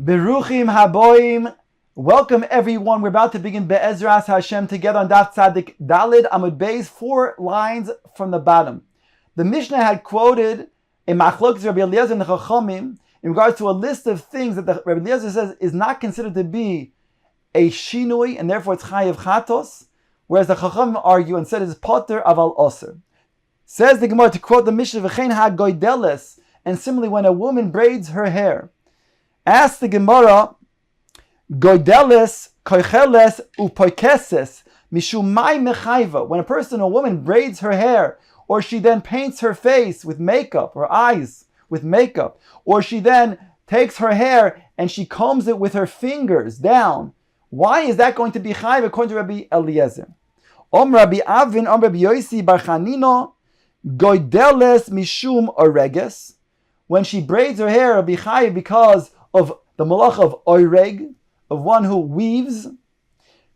Beruchim haboim. Welcome everyone. We're about to begin Be'ezras Hashem together on Daf Tzadik Dalid Amud Beis, 4 lines from the bottom. The Mishnah had quoted a Machlokes Rabbi Eliezer and the Chachamim in regards to a list of things that the Rabbi Eliezer says is not considered to be a shinui and therefore it's chayiv chatos, whereas the Chachamim argue and said it's potter aval oser. Says the Gemara, to quote the Mishnah, V'chein ha-goideles, and similarly when a woman braids her hair. Ask the Gemara, goideles, koicheles, upoikeses, mishumai mechaiva. When a woman braids her hair, or she then paints her face with makeup, her eyes with makeup, or she then takes her hair and she combs it with her fingers down, why is that going to be chayv according to Rabbi Eliezer? Rabbi Avin, Rabbi Yosi bar Chanino, goideles mishum oreges. When she braids her hair, it'll be chayv because of the malach of oireg, of one who weaves.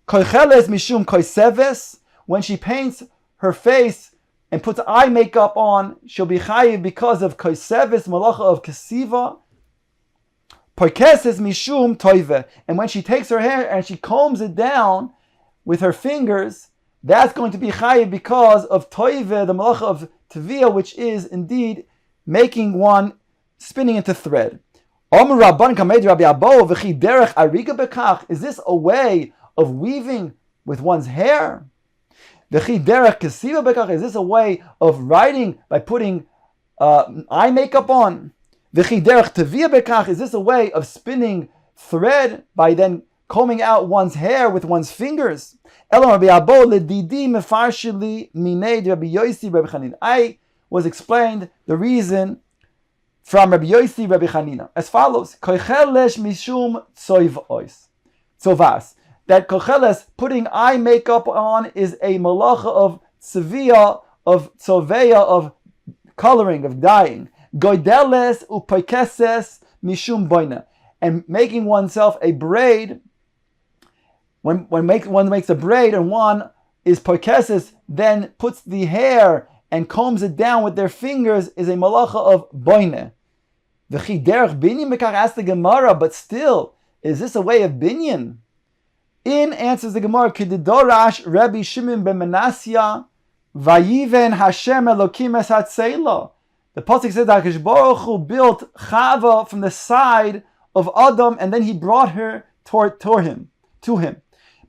Koicheles mishum koiseves. When she paints her face and puts eye makeup on, she'll be chayiv because of koiseves, malacha of kesiva. Poikeses mishum toive. And when she takes her hair and she combs it down with her fingers, that's going to be chayiv because of toive, the malacha of teviyah, which is indeed making one spinning into thread. Is this a way of weaving with one's hair? Is this a way of writing by putting eye makeup on? Is this a way of spinning thread by then combing out one's hair with one's fingers? I was explained the reason from Rabbi Yosi, Rabbi Chanina, as follows: Koicheles mishum tzovas. That koicheles, putting eye makeup on, is a malacha of tzivia, of tzoveya, of coloring, of dyeing. Goideles upoikeses mishum boina, and making oneself a braid. When one makes a braid and one is poikeses, then puts the hair and combs it down with their fingers, is a malacha of boine. V'chi derech binyan mekach, asked the Gemara, but still, is this a way of binyan? In answers the Gemara, Kididorash Rabbi Shimon ben Menasya, Vayiven Hashem Elokim es hatzela. The pasuk says that HaKadosh Baruch Hu built Chava from the side of Adam, and then he brought her to him.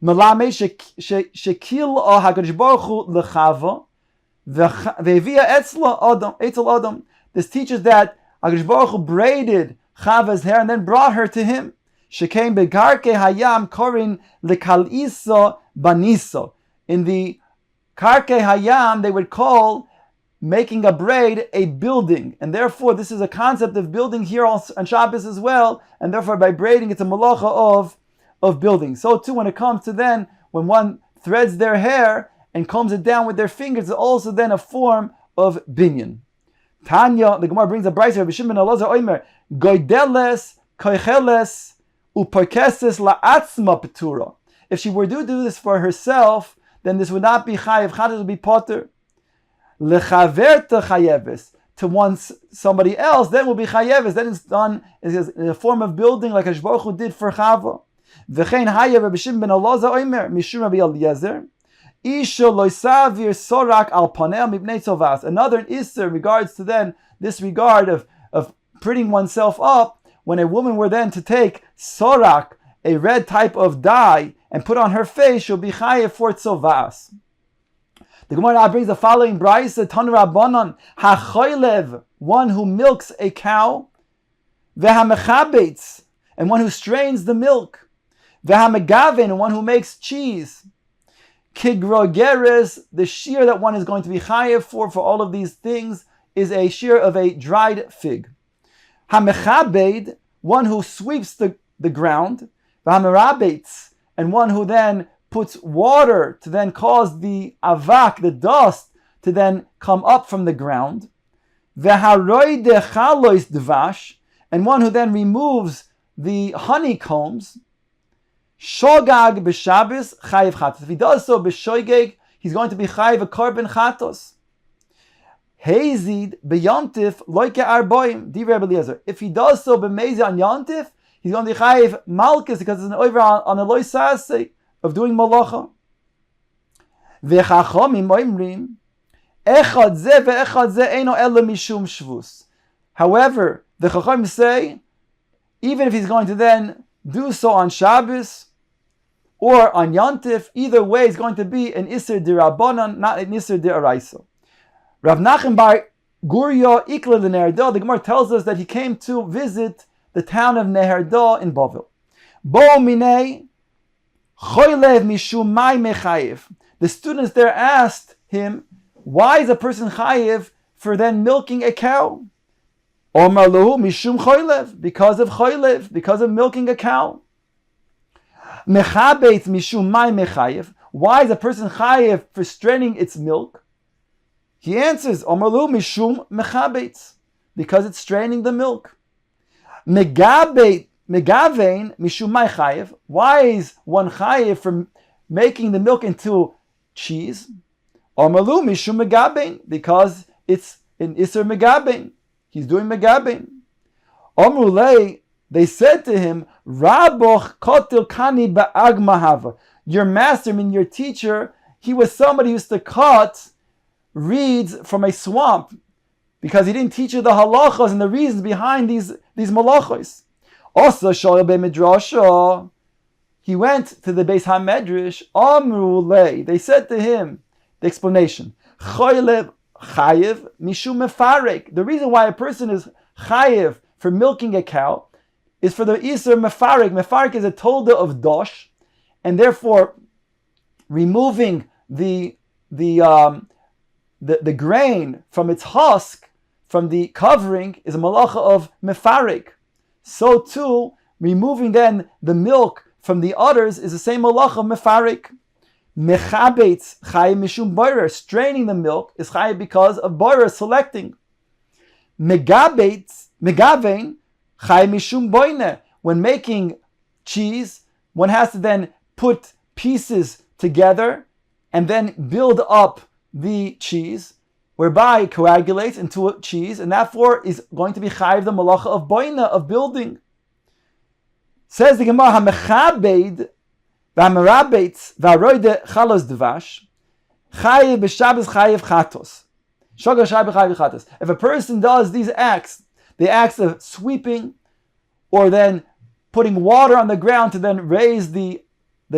Melame shekil HaKadosh Baruch Hu lechava, ve'evia etzel Adam. This teaches that HaKadosh Baruch Hu braided Chava's hair and then brought her to him. Shekein begarke hayam korin lekalisa baniso. In the karke hayam, they would call making a braid a building, and therefore this is a concept of building here on Shabbos as well, and therefore by braiding it's a malacha of building. So too when it comes to then, when one threads their hair and combs it down with their fingers, it's also then a form of binyan. Tanya, the Gemara brings a brayso, Rabbi Shimon ben Elazar Omer, goideles, koicheles, upoikeses la'atzma petura. If she were to do this for herself, then this would not be chayev, chayev would be potter. Lechaverta chayeves, to somebody else, then will be chayeves, then it's done in a form of building like HaKadosh Baruch Hu did for Chava. V'chein haya Rabbi Shimon ben Elazar Omer, mishum Rabbi Eliezer, Isha loisavir sorak al panel mibnei tzovas. Another issur in regards to then this regard of printing oneself up, when a woman were then to take sorak, a red type of dye, and put on her face, she'll be chayev for tzovas. The Gemara now brings the following brayso: Tanu Rabbanan hachoylev, one who milks a cow, vehamechabetz, and one who strains the milk, vehamegaven, and one who makes cheese. Kigrogeres, the shear that one is going to be chayev for all of these things, is a shear of a dried fig. Hamechabed, one who sweeps the ground. V'hamerabetz, and one who then puts water to then cause the avak, the dust, to then come up from the ground. V'haroide chalois dvash, and one who then removes the honeycombs. Shogag b'Shabbos chayiv chatos. If he does so b'shoigeg, he's going to be chayiv a korban chatos. Hazid b'yontif loike arboim. Di Rabbi Eliezer. If he does so b'mezi on yontif, he's going to be chayiv malchus because it's an over on the loy sase of doing malacha. V'chachamim oimrim echad ze ve'echad ze eino ela mishum shvus. However, the chachamim say, even if he's going to then do so on Shabbos or on Yantif, either way is going to be an Isser D'Rabbanan, not an Isser D'Oraisa. Rav Nachem bar Gurya Ikla L'Neherda, the Gemara tells us that he came to visit the town of Neherda in Bavel. Bo minei choylev mishum mai mechayev. The students there asked him, why is a person chayev for then milking a cow? Omar lahu mishum choylev, because of choylev, because of milking a cow. Mechabetz mishum mai mechayev. Why is a person chayev for straining its milk? He answers, Omar lahu mishum mechabetz, because it's straining the milk. Megavein mishum mai chayev. Why is one chayev for making the milk into cheese? Omar lahu mishum megavein, because it's an iser megavein. He's doing megabein. Omrulei, they said to him, Raboch kotil kani ba'agmahava. Your master, meaning your teacher, he was somebody who used to cut reeds from a swamp because he didn't teach you the halachas and the reasons behind these malachos. Also, shoyel be'midrasha, he went to the Beis HaMedrash. Omrulei, they said to him, the explanation, choylev chayev mishum mefarek. The reason why a person is chayev for milking a cow is for the iser mefarek. Mefarek is a tolda of dosh, and therefore removing the grain from its husk, from the covering, is a malacha of mefarek. So too, removing then the milk from the udders is the same malacha of mefarek. Mechabetz chayev mishum boirer, straining the milk is chayev because of boirer, selecting. Megavein chayev mishum boine. When making cheese, one has to then put pieces together and then build up the cheese, whereby it coagulates into a cheese, and therefore is going to be chayev the malacha of boine, of building. Says the Gemara, hamechabed v'amerabetz v'aroide chalos dvash chayev b'Shabbos chayev chatos. Shogar chayev chayev chatos. If a person does these acts, the acts of sweeping, or then putting water on the ground to then raise the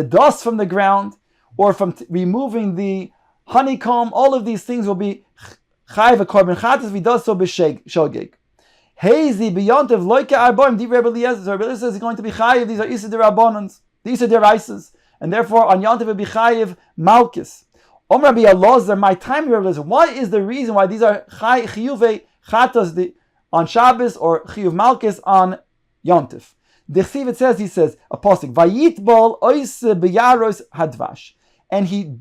dust from the ground, or from removing the honeycomb, all of these things will be chayev a korban chatos if he does so b'shogeg. Heizi b'yontev loike arboim di Rebbe Eliezer. Rebbe Eliezer is going to be chayev. These are Issa derabbanans. These are deraisas, and therefore on Yontif will be chayiv malchus. Om Rabbi Elazar, my time Rabbi Elazar. What is the reason why these are chiyuvei chatos on Shabbos or chiyuv malchus on Yontif? The Chsiv, it says, he says a pasuk, vayitbol ois beyaros hadvash, and he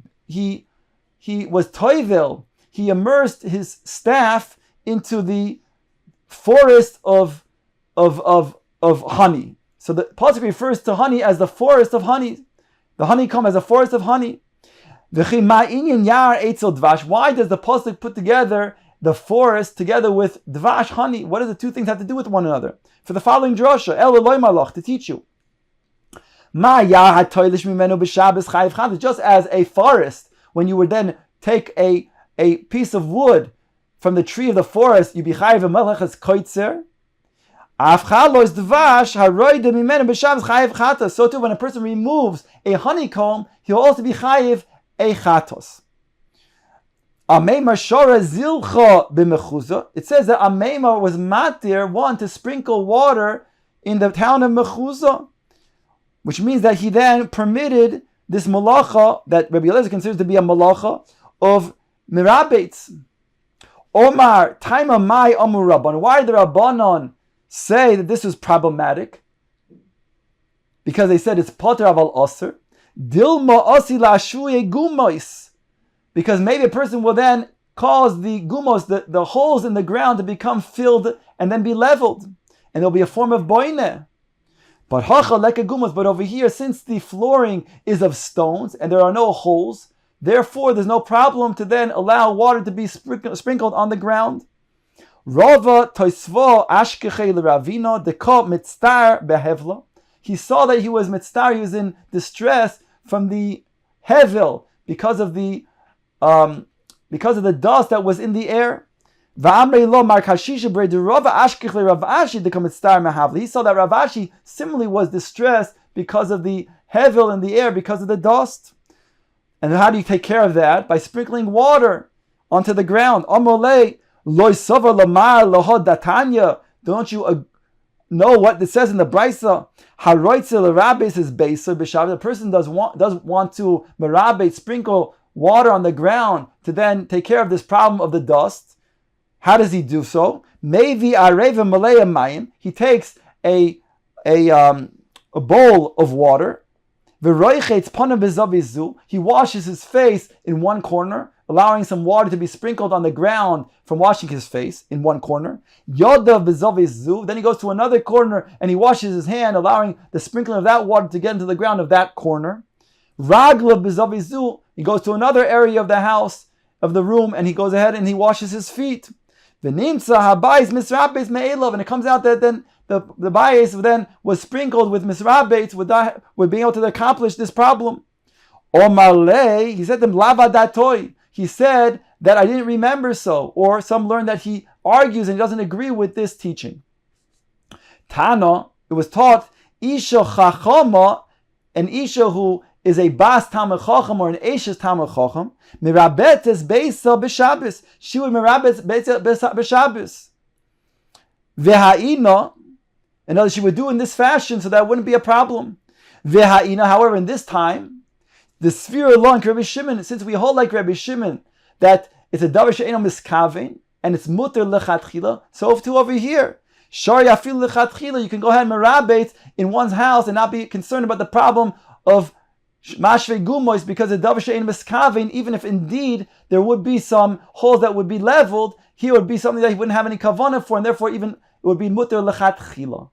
was toivel. He immersed his staff into the forest of honey. So the pasuk refers to honey as the forest of honey, the honeycomb as a forest of honey. Why does the pasuk put together the forest together with dvash, honey? What do the two things have to do with one another? For the following drasha, El Eloi Malach, to teach you. Just as a forest, when you would then take a piece of wood from the tree of the forest, you be chayiv melechas koitzer. So too, when a person removes a honeycomb, he'll also be chayiv a chatos. It says that Ameimar was matir, one, to sprinkle water in the town of Mechuzah, which means that he then permitted this malacha that Rabbi Eliezer considers to be a malacha of mirabetz. Omar, taima mai amur rabban. Why did the Rabbanon say that this was problematic? Because they said it's poter aval aser. Dilma asi la'shuye gumois. Because maybe a person will then cause the gumos, the holes in the ground, to become filled and then be leveled. And there'll be a form of boine. But hacha leka gumos. But over here, since the flooring is of stones and there are no holes, therefore there's no problem to then allow water to be sprinkled on the ground. Rava toisvo ashkeche l'ravino deko mitztar behevla. He saw that he was mitztar, he was in distress from the hevel because of the dust that was in the air. He saw that Rav Ashi similarly was distressed because of the hevel in the air, because of the dust. And how do you take care of that? By sprinkling water onto the ground. Don't you know what it says in the Brisa? The person does want to merabet, sprinkle water on the ground to then take care of this problem of the dust. How does he do so? He takes a bowl of water. He washes his face in one corner, allowing some water to be sprinkled on the ground from washing his face in one corner. Then he goes to another corner and he washes his hand, allowing the sprinkling of that water to get into the ground of that corner. He goes to another area of the house, of the room, and he goes ahead and he washes his feet. And it comes out that then the bayis then was sprinkled with misrabets, with being able to accomplish this problem. He said to them, lavadatoy. He said that I didn't remember so. Or some learn that he argues and doesn't agree with this teaching. Tana, it was taught, Isha chachama, an Isha who is a bas tamar chacham or an eshes tamar chacham, mirabetes beisa b'Shabbos. She would mirabet beisa b'Shabbos. V'ha'ina, in other words, she would do in this fashion so that wouldn't be a problem. V'ha'ina, however, in this time, the sphere along Rabbi Shimon, since we hold like Rabbi Shimon that it's a davar she'eno miskaven and it's muter lechatchila, so too over here. Shari afil lechatchila, you can go ahead and mirabet in one's house and not be concerned about the problem of mashve gumois, because the davar she'en miskaven, even if indeed there would be some holes that would be leveled, here would be something that he wouldn't have any kavanah for, and therefore even it would be muter lechatchila.